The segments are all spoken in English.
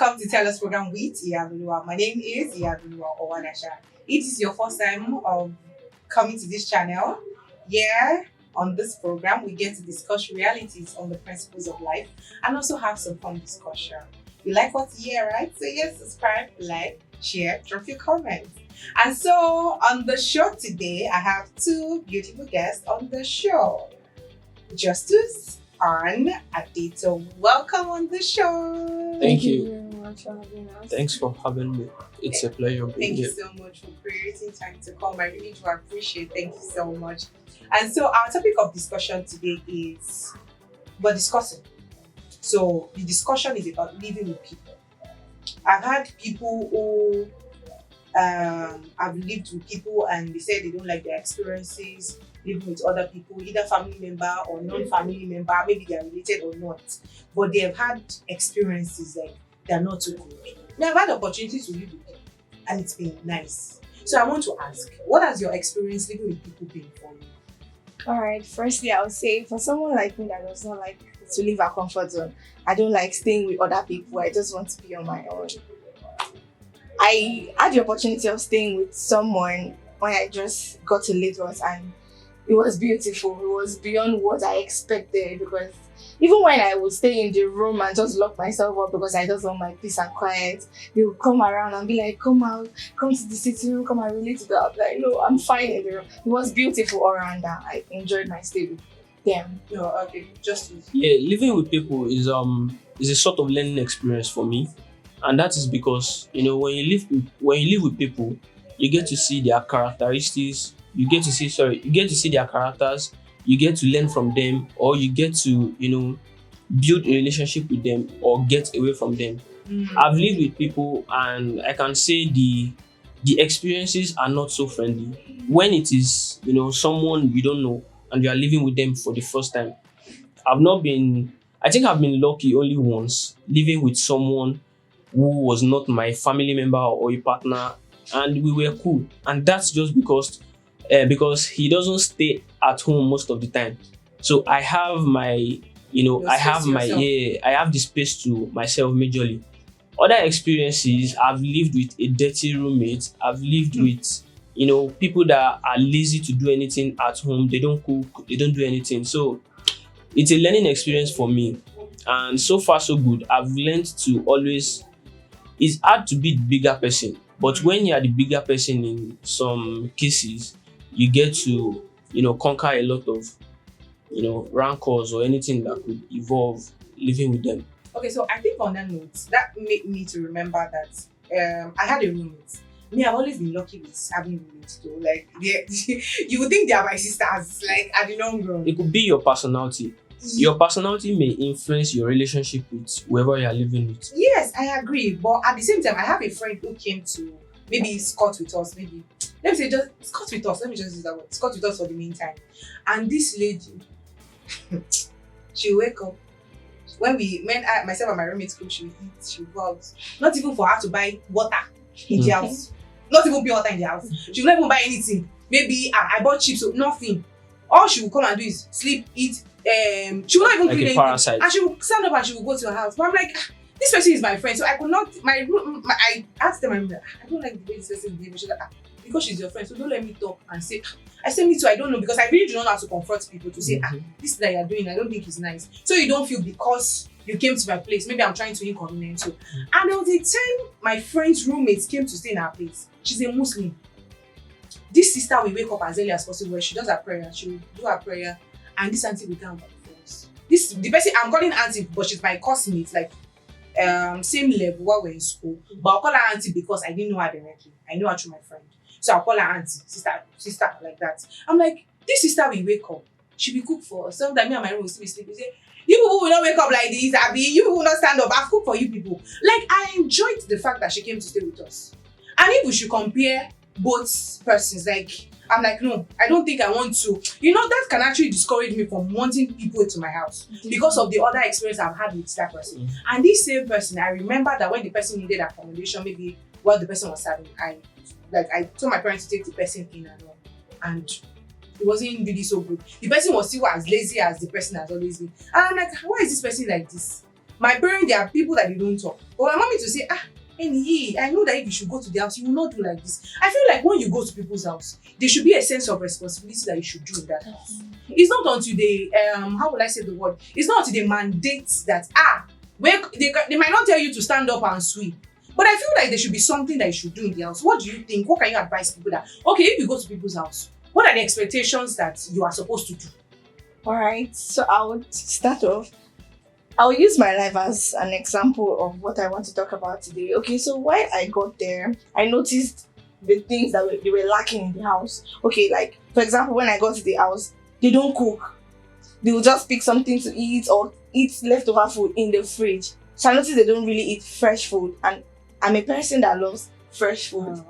Welcome to Tell Us program with Iyaloluwa. My name is Iyaloluwa Owadasha. It is your first time of coming to this channel. Yeah, on this program, we get to discuss realities on the principles of life and also have some fun discussion. You like what you hear, right? So yes, subscribe, like, share, drop your comments. And so on the show today, I have two beautiful guests on the show. Justice and Adito. Welcome on the show. Thank you. very much for having us. Thanks for having me. It's a pleasure being Thank you here. so much for creating time to come. I really do appreciate. Thank you so much. And so our topic of discussion today is we're discussing. So the discussion is about living with people. I've had people who have lived with people and they say they don't like their experiences living with other people, either family member or non-family member, maybe they are related or not, but they have had experiences like they are not so good. They have had opportunities to live with people and it's been nice. So I want to ask, what has your experience living with people been for you? Alright, firstly, I would say for someone like me that does not like to leave our comfort zone, I don't like staying with other people. I just want to be on my own. I had the opportunity of staying with someone when I just got to Lagos and it was beautiful. It was beyond what I expected because even when I would stay in the room and just lock myself up because I just want my peace and quiet, they would come around and be like, come out, come to the sitting room, come and relate to that. I was like, no, I'm fine in the room. It was beautiful all around that. I enjoyed my stay with them. No, okay, Justice. Yeah, living with people is a sort of learning experience for me, and that is because when you live with people, you get to see their characteristics. You get to see their characters. You get to learn from them, or you get to build a relationship with them, or get away from them. I've lived with people, and I can say the experiences are not so friendly when it is someone we don't know and you are living with them for the first time. I think I've been lucky only once living with someone who was not my family member or a partner, and we were cool. And that's just because he doesn't stay at home most of the time. So I have my I have the space to myself majorly. Other experiences, I've lived with a dirty roommate. I've lived with people that are lazy to do anything at home. They don't cook, they don't do anything. So it's a learning experience for me. And so far so good. I've learned to always, it's hard to be the bigger person. But when you are the bigger person in some cases, you get to conquer a lot of rancors or anything that could evolve living with them. Okay, so I think on that note, that made me to remember that I had a roommate. Me, I've always been lucky with having roommates though. Like, you would think they are my sisters, like at the long run. It could be your personality. Your personality may influence your relationship with whoever you are living with. Yes, I agree. But at the same time, I have a friend who came to maybe squat with us, maybe. Let me say just squat with us. Let me just use that word. Squat with us for the meantime. And this lady, she wake up. When myself and my roommates cook, she will eat, she will go out. Not even for her to buy water in the house. Not even pure water in the house. She will not even buy anything. Maybe I bought chips, so nothing. All she will come and do is sleep, eat. She will not even like clean a anything. parasite. And she will stand up and she will go to her house. But I'm like, this person is my friend, so I could not. I asked them, I'm like, I don't like the way this person behaves. She's like, because she's your friend, so don't let me talk and say. I say me too. I don't know because I really do not know how to confront people to say, this that you're doing, I don't think is nice. So you don't feel because you came to my place, maybe I'm trying to inconvenience you. And there was a time my friend's roommates came to stay in our place. She's a Muslim. This sister will wake up as early as possible. She does her prayer. She will do her prayer, and this auntie will come by force. The person I'm calling auntie, but she's my classmate, like same level while we're in school. But I'll call her auntie because I didn't know her directly. I know her through my friend. So I'll call her auntie, sister, like that. I'm like, this sister will wake up. She will cook for us. Sometimes me and my room will still be sleeping. Say, you people will not wake up like this, Abby. You people will not stand up. I've cooked for you people. Like, I enjoyed the fact that she came to stay with us. And if we should compare both persons, like, I'm like, no, I don't think I want to. That can actually discourage me from wanting people into my house because of the other experience I've had with that person. And this same person, I remember that when the person needed accommodation, maybe while the person was serving, I told my parents to take the person in and all. And it wasn't really so good. The person was still as lazy as the person has always been. And I'm like, why is this person like this? My parents, there are people that they don't talk. But my mommy to say, Eni, I know that if you should go to the house, you will not do like this. I feel like when you go to people's house, there should be a sense of responsibility that you should do in that house. It's not until they, how will I say the word? It's not until they mandate that, where they might not tell you to stand up and sweep. But I feel like there should be something that you should do in the house. What do you think? What can you advise people that, okay, if you go to people's house, what are the expectations that you are supposed to do? All right, so I would start off. I'll use my life as an example of what I want to talk about today. Okay, so while I got there, I noticed the things that they were lacking in the house. Okay, like for example, when I got to the house, they don't cook. They will just pick something to eat or eat leftover food in the fridge. So I noticed they don't really eat fresh food, and I'm a person that loves fresh food.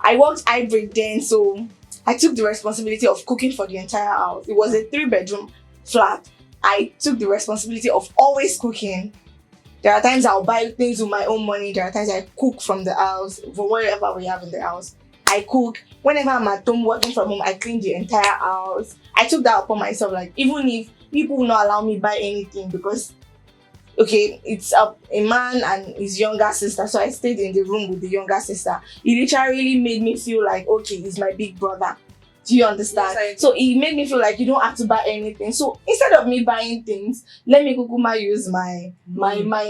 I worked hybrid then, so I took the responsibility of cooking for the entire house. It was a 3-bedroom flat. I took the responsibility of always cooking. There are times I'll buy things with my own money. There are times I cook from the house, from wherever we have in the house. I cook. Whenever I'm at home working from home, I clean the entire house. I took that upon myself. Like, even if people will not allow me buy anything because, okay, it's a man and his younger sister. So I stayed in the room with the younger sister. It literally made me feel like, okay, he's my big brother. Do you understand? Yes, so it made me feel like you don't have to buy anything. So instead of me buying things, let me kukuma use my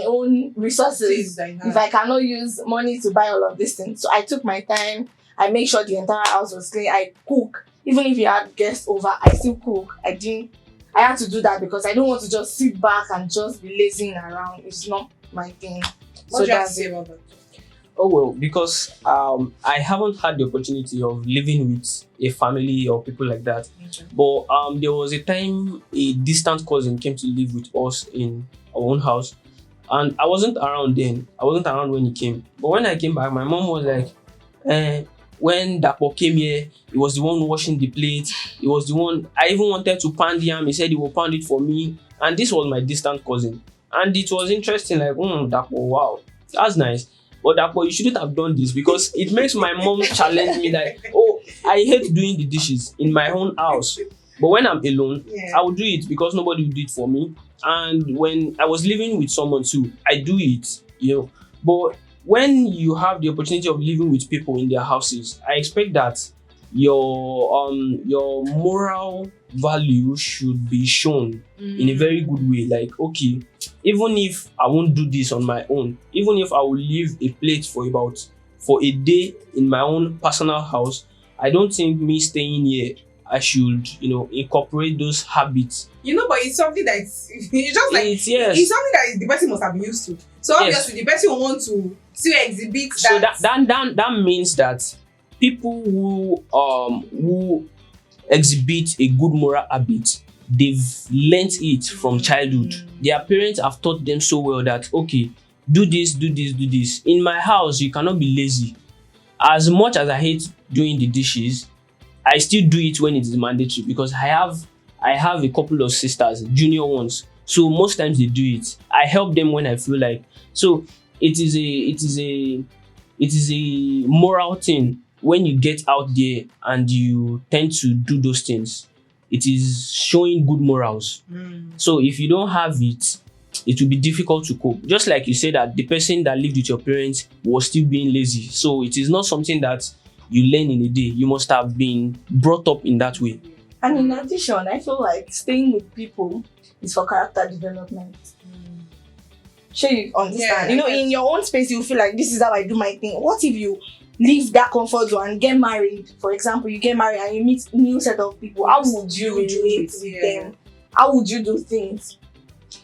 own resources. If I cannot use money to buy all of these things. So I took my time. I make sure the entire house was clean. I cook. Even if you had guests over, I still cook. I had to do that because I don't want to just sit back and just be lazing around. It's not my thing. What do you have to say about that? Oh well, because I haven't had the opportunity of living with a family or people like that. Okay. But there was a time a distant cousin came to live with us in our own house, and I wasn't around then. I wasn't around when he came. But when I came back, my mom was like, when Dapo came here, he was the one washing the plate. He was the one. I even wanted to pound yam. He said he will pound it for me, and this was my distant cousin. And it was interesting. Like, Dapo, wow, that's nice. But Dapo, you shouldn't have done this because it makes my mom challenge me like, I hate doing the dishes in my own house. But when I'm alone, I will do it because nobody will do it for me. And when I was living with someone too, I do it, But when you have the opportunity of living with people in their houses, I expect that your moral value should be shown in a very good way. Like, okay, even if I won't do this on my own, even if I will leave a plate for a day in my own personal house, I don't think me staying here, I should, incorporate those habits. But it's something that it's just like it's something that the person must have been used to. So obviously the person will want to still exhibit that. So that means that people who exhibit a good moral habit, they've learnt it from childhood. Their parents have taught them so well that, okay, do this, do this, do this. In my house, you cannot be lazy. As much as I hate doing the dishes, I still do it when it is mandatory because I have a couple of sisters, junior ones. So most times they do it. I help them when I feel like. So it is a moral thing. When you get out there and you tend to do those things, it is showing good morals. So if you don't have it, it will be difficult to cope. Just like you said that the person that lived with your parents was still being lazy. So it is not something that you learn in a day. You must have been brought up in that way. And in addition, I feel like staying with people is for character development. Sure, you understand. In your own space, you feel like this is how I do my thing. What if you leave that comfort zone and get married? For example, you get married and you meet a new set of people. How would you relate with them? How would you do things?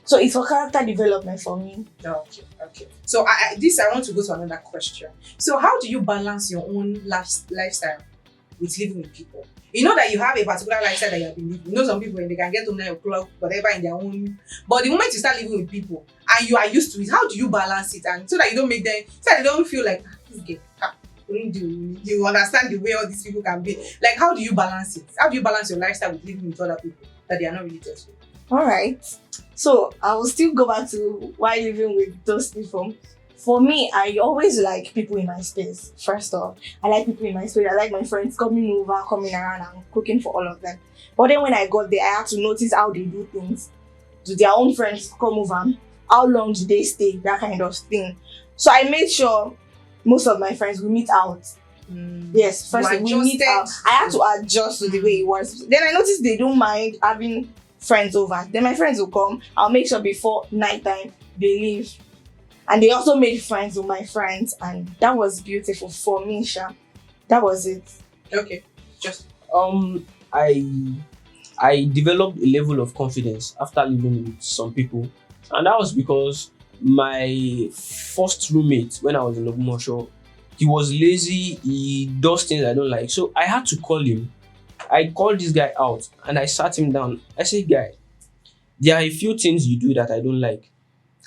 So it's for character development for me. Okay. So I want to go to another question. So how do you balance your own lifestyle with living with people? You know that you have a particular lifestyle that you have been living. Some people, they can get to 9 o'clock, whatever, in their own. But the moment you start living with people and you are used to it, how do you balance it? And so that you don't make them, so that they don't feel like, this game, you understand the way all these people can be. Like, how do you balance it? How do you balance your lifestyle with living with other people that they are not related to? All right. So I will still go back to why living with those people. For me, I always like people in my space. First off, I like people in my space. I like my friends coming over, coming around, and cooking for all of them. But then when I got there, I had to notice how they do things. Do their own friends come over, how long do they stay, that kind of thing. So I made sure most of my friends we meet out. Yes, first You we meet adjusted. out. I had to adjust to the way it was. Then I noticed they don't mind having friends over. Then my friends will come. I'll make sure before nighttime they leave. And they also made friends with my friends, and that was beautiful for me, Sha. That was it. Okay. Just I developed a level of confidence after living with some people, and that was because my first roommate when I was in Ogumosho, he was lazy. He does things I don't like, so I had to call him. I called this guy out and I sat him down. I said, "Guy, there are a few things you do that I don't like,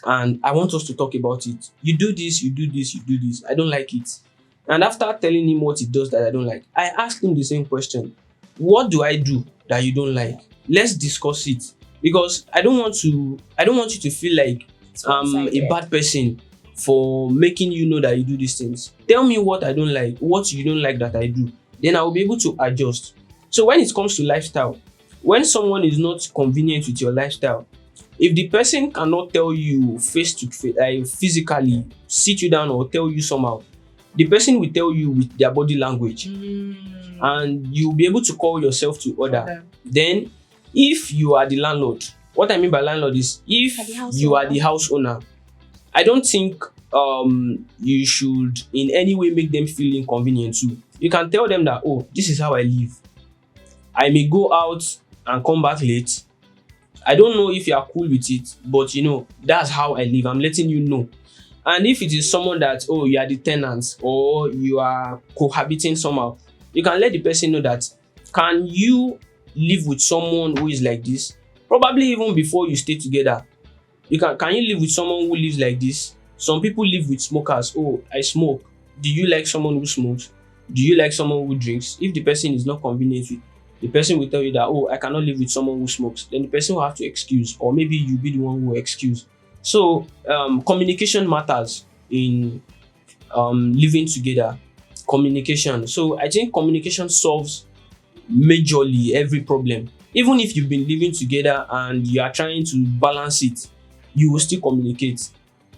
and I want us to talk about it. You do this, you do this, you do this. I don't like it." And after telling him what he does that I don't like, I asked him the same question. What do I do that you don't like? Let's discuss it. Because I don't want you to feel like I'm a one-sided. bad person for making you know that you do these things. Tell me what I don't like, what you don't like that I do. Then I will be able to adjust. So when it comes to lifestyle, when someone is not convenient with your lifestyle, if the person cannot tell you face to face, physically sit you down or tell you somehow, the person will tell you with their body language, and you'll be able to call yourself to order. Then, if you are the landlord, what I mean by landlord is if Are the house you are owner. the house owner, I don't think you should in any way make them feel inconvenient too. You can tell them that, oh, this is how I live. I may go out and come back late. I don't know if you are cool with it, but that's how I live. I'm letting you know. And if it is someone that, oh, you are the tenants or you are cohabiting somehow, you can let the person know that, can you live with someone who is like this? Probably even before you stay together. Can you live with someone who lives like this? Some people live with smokers. Oh, I smoke. Do you like someone who smokes? Do you like someone who drinks? If the person is not convenient with, the person will tell you that, oh, I cannot live with someone who smokes. Then the person will have to excuse, or maybe you be the one who will excuse. So communication matters in living together. Communication. So I think communication solves majorly every problem. Even if you've been living together and you are trying to balance it, you will still communicate.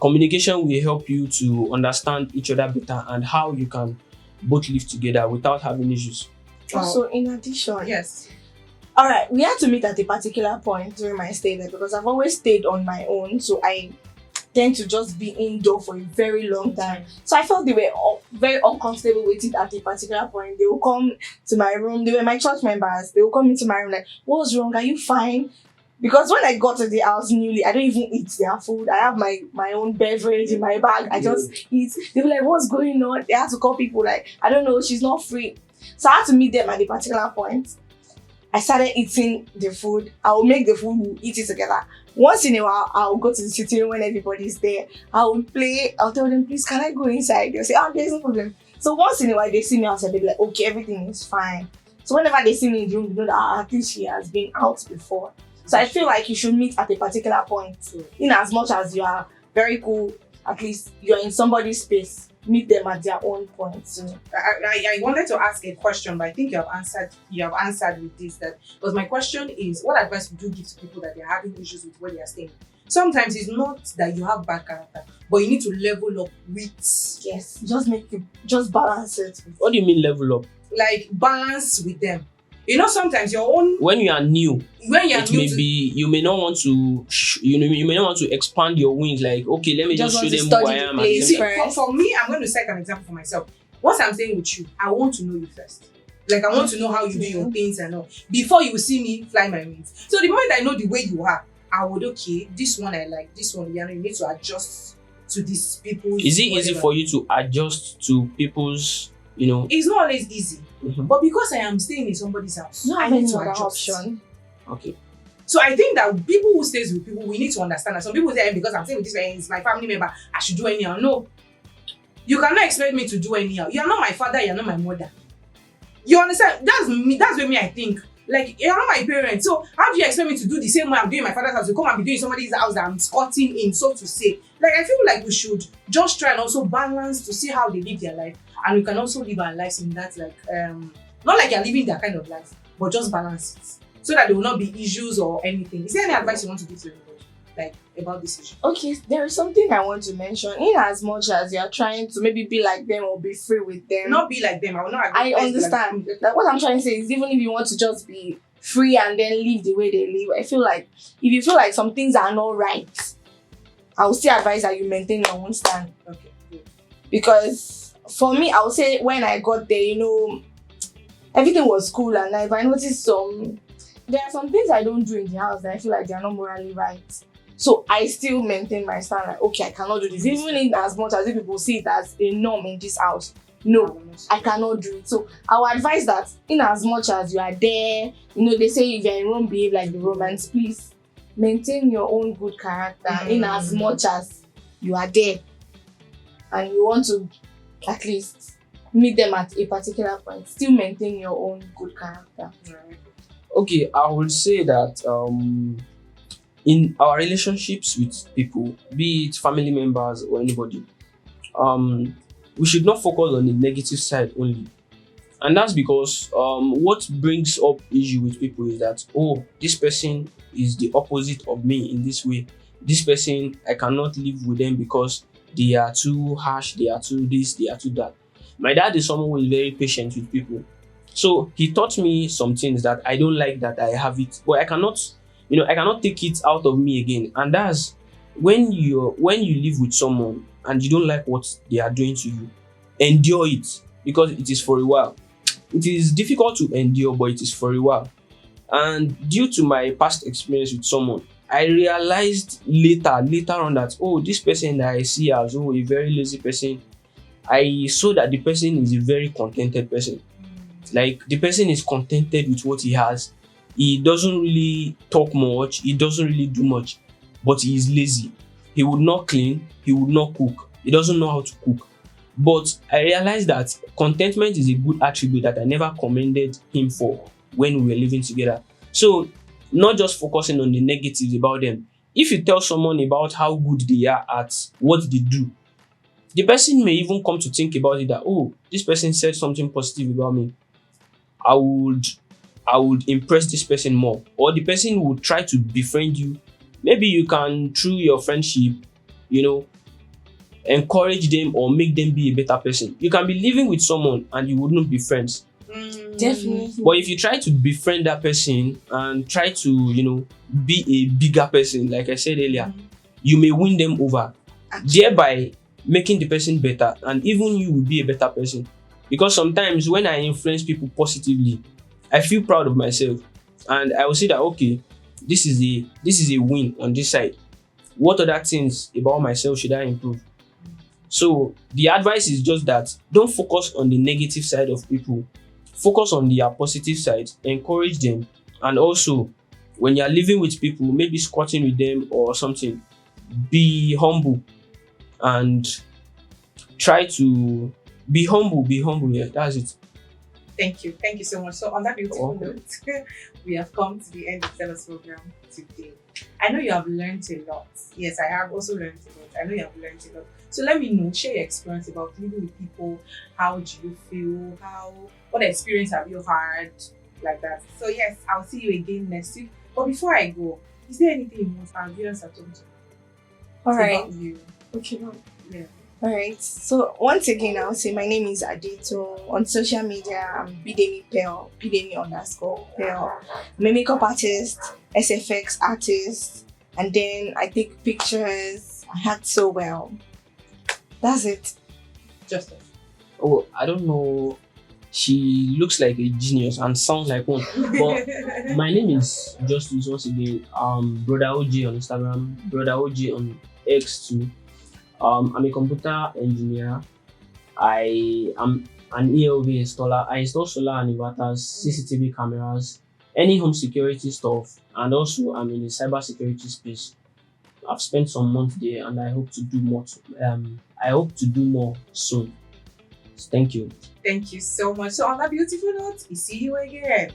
Communication will help you to understand each other better and how you can both live together without having issues. Also, in addition, Yes. all right, we had to meet at a particular point during my stay there because I've always stayed on my own, so I tend to just be indoor for a very long time. So I felt they were very uncomfortable with it at a particular point. They will come to my room. They were my church members. They will come into my room like, "What's wrong? Are you fine?" Because when I got to the house newly, I don't even eat their food. I have my own beverage in my bag. I just eat. They were like, "What's going on?" They had to call people like, "I don't know, she's not free." So I had to meet them at a particular point. I started eating the food. I will make the food, we'll eat it together. Once in a while, I'll go to the sitting room when everybody's there. I will play. I'll tell them, "Please, can I go inside?" They'll say, "Oh, there's no problem." So once in a while, they see me outside. They'll be like, "Okay, everything is fine." So whenever they see me in the room, they know that at least she has been out before. So I feel like you should meet at a particular point. In as much as you are very cool, at least you're in somebody's space. Meet them at their own point. So I wanted to ask a question, but I think you have answered with this. That because my question is, what advice would you give to people that they're having issues with where they are staying? Sometimes it's not that you have bad character, but you need to level up with, yes, just balance it. What do you mean level up? like, balance with them. Sometimes your own, When you are new, when you're it new may to, be you may not want to you may not want to expand your wings, like, okay, let me Just just show want to them who I study the am. place. And see, First. for me, I'm going to set an example for myself. Once I'm staying with you, I want to know you first. Like, I want to know how you do your things and all before you see me fly my wings. So the moment I know the way you are, I would, okay, this one I like, this one, you need to adjust to these people. is it easy for you to adjust to people's It's not always easy, Mhm. but because I am staying in somebody's house, No, I I need need to another adjust. option. Okay. So I think that people who stays with people, we need to understand that some people say, because I'm staying with this person, it's my family member, I should do anyhow. No, you cannot expect me to do anyhow. You are not my father, you are not my mother. You understand? That's me. That's what me I think. Like, you are not my parents. So how do you expect me to do the same way I'm doing in my father's house? You come and be doing somebody's house that I'm squatting in, so to say. Like, I feel like we should just try and also balance to see how they live their life, and we can also live our lives in that, like, not like you're living that kind of life, but just balance it so that there will not be issues or anything. Is there any advice you want to give to anybody? like about this issue? Okay, there is something I want to mention. In as much as you are trying to maybe be like them or be free with them, Not be like them. I will not I agree. understand. Like what I'm trying to say is, even if you want to just be free and then live the way they live, I feel like if you feel like some things are not right, I would still advise that you maintain your own stand. Okay, good. Because for me, I would say when I got there, everything was cool, and if I noticed there are some things I don't do in the house that I feel like they are not morally right. So I still maintain my stand, like, okay, I cannot do this. Even in as much as if people see it as a norm in this house. No, I cannot do it. So I would advise that in as much as you are there, they say if you're in Rome, behave like the Romans. Please maintain your own good character in as much as you are there and you want to at least meet them at a particular point. Still maintain your own good character. Right. Okay, I would say that in our relationships with people, be it family members or anybody, we should not focus on the negative side only. And that's because what brings up issue with people is that, oh, this person is the opposite of me in this way. This person, I cannot live with them because they are too harsh, they are too this, they are too that. My dad is someone who is very patient with people. So he taught me some things that I don't like that I have it, but I cannot take it out of me again. And that's when you live with someone and you don't like what they are doing to you, endure it, because it is for a while. It is difficult to endure, but it is for a while. And due to my past experience with someone, I realized later on that, oh, this person that I see as a very lazy person, I saw that the person is a very contented person. Like, the person is contented with what he has. He doesn't really talk much, he doesn't really do much, but he is lazy. He would not clean, he would not cook, he doesn't know how to cook. But I realized that contentment is a good attribute that I never commended him for when we were living together. So, not just focusing on the negatives about them. If you tell someone about how good they are at what they do, the person may even come to think about it that, oh, this person said something positive about me. I would impress this person more. Or the person would try to befriend you. Maybe you can, through your friendship, encourage them or make them be a better person. You can be living with someone and you wouldn't be friends. Definitely. But if you try to befriend that person and try to, be a bigger person, like I said earlier, you may win them over, thereby making the person better, and even you will be a better person. Because sometimes when I influence people positively, I feel proud of myself, and I will say that, okay, this is a win on this side. What other things about myself should I improve? So the advice is just that don't focus on the negative side of people. Focus on their positive side, encourage them, and also when you're living with people, maybe squatting with them or something, be humble and try to be humble. Yeah, that's it. Thank you so much. So on that beautiful note, we have come to the end of Tell Us program today. I know you have learned a lot. Yes, I have also learned a lot. I know you have learned a lot. So let me know, share your experience about living with people. How do you feel? What experience have you had like that? So yes, I'll see you again next week. But before I go, is there anything you want our viewers to talk to? All right. About you? Okay. Yeah. All right. So once again, I'll say my name is Adeto. On social media, I'm Bidemi Pearl, Bidemi_Pearl. I'm a makeup artist, SFX artist, and then I take pictures. I act so well. That's it. Justice. Oh, I don't know. She looks like a genius and sounds like one. But my name is Justice once again. Brother OG on Instagram, Brother OG on X too. I'm a computer engineer. I am an ELV installer. I install solar and inverters, CCTV cameras, any home security stuff, and also I'm in the cyber security space. I've spent some months there, and I hope to do more. I hope to do more soon. Thank you. Thank you so much. So on that beautiful note, we see you again.